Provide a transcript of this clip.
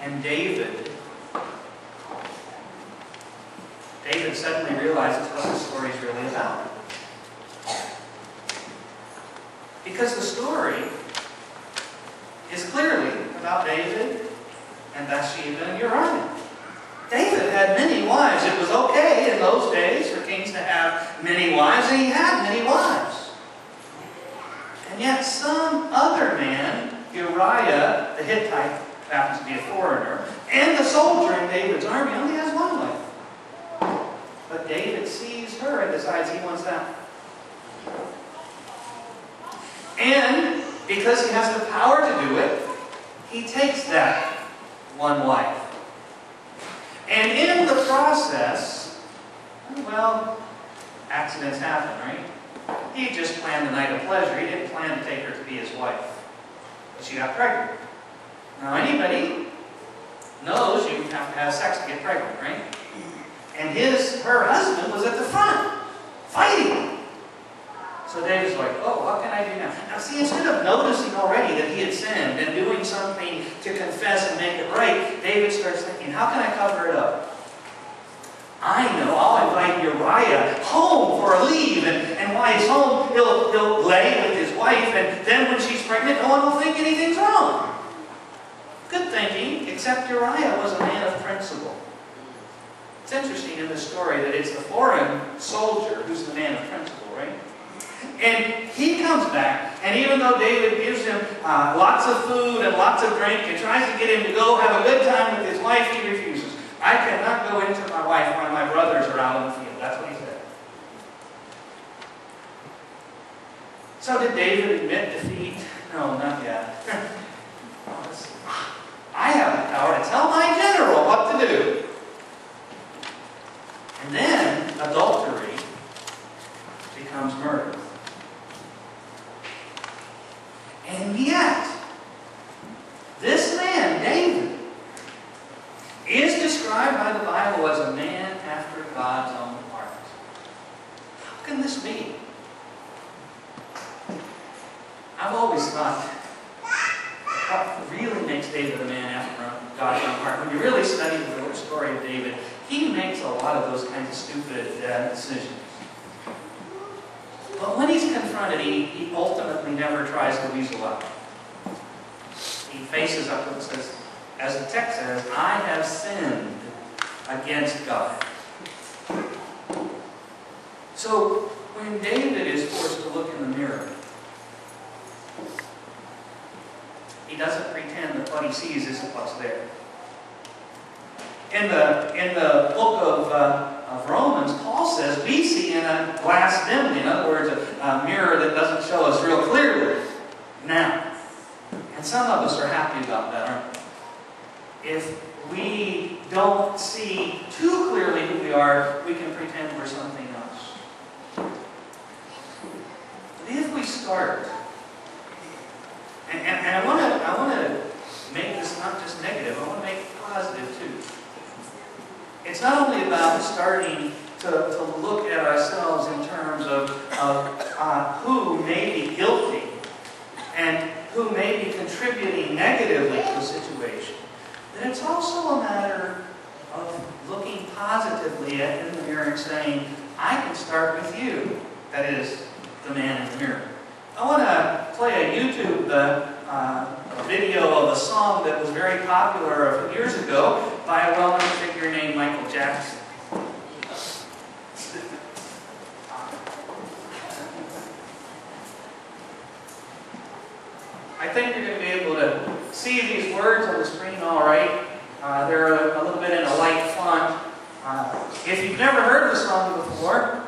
And David suddenly realizes what the story is really about. Because the story is clearly about David and Bathsheba and Uriah. David had many wives. It was okay in those days for kings to have many wives, and he had many wives. And yet some other man, Uriah the Hittite, happens to be a foreigner, and the soldier in David's army only has one wife. But David sees her and decides he wants that. And because he has the power to do it, he takes that one wife. And in the process, well, accidents happen, right? He just planned a night of pleasure. He didn't plan to take her to be his wife. But she got pregnant. Now, anybody knows you have to have sex to get pregnant, right? And her husband was at the front, fighting. So David's like, oh, what can I do now? Now see, instead of noticing already that he had sinned and doing something to confess and make it right, David starts thinking, how can I cover it up? I know, I'll invite Uriah home for a leave, and while he's home, he'll lay with his wife, and then when she's pregnant, no one will think anything's wrong. Good thinking, except Uriah was a man of principle. It's interesting in this story that it's the foreign soldier who's the man of principle, right? And he comes back, and even though David gives him lots of food and lots of drink and tries to get him to go have a good time with his wife, he refuses. I cannot go into my wife while my brothers are out in the field. That's what he said. So did David admit defeat? No, not yet. I have the power to tell my general what to do. And then adultery becomes murder. And yet, this man, David, is described by the Bible as a man after God's own heart. How can this be? I've always thought, what really makes David a man after God's own heart? When you really study the story of David, he makes a lot of those kinds of stupid decisions. But when he's confronted, he ultimately never tries to weasel out. He faces up and says, as the text says, I have sinned against God. So when David is forced to look in the mirror, he doesn't pretend that what he sees isn't what's there. In the book of Romans, Paul says we see in a glass dimly. In other words, a mirror that doesn't show us real clearly now. And some of us are happy about that, aren't we? If we don't see too clearly who we are, we can pretend we're something else. But if we start, and I want to make this not just negative, I want to make it positive too. It's not only about starting to look at ourselves in terms of who may be guilty and who may be contributing negatively to the situation, but it's also a matter of looking positively in the mirror and saying, I can start with you. That is, the man in the mirror. I want to play a YouTube video of a song that was very popular a few years ago by a well-known figure named Michael Jackson. I think you're going to be able to see these words on the screen all right. They're a little bit in a light font. If you've never heard the song before,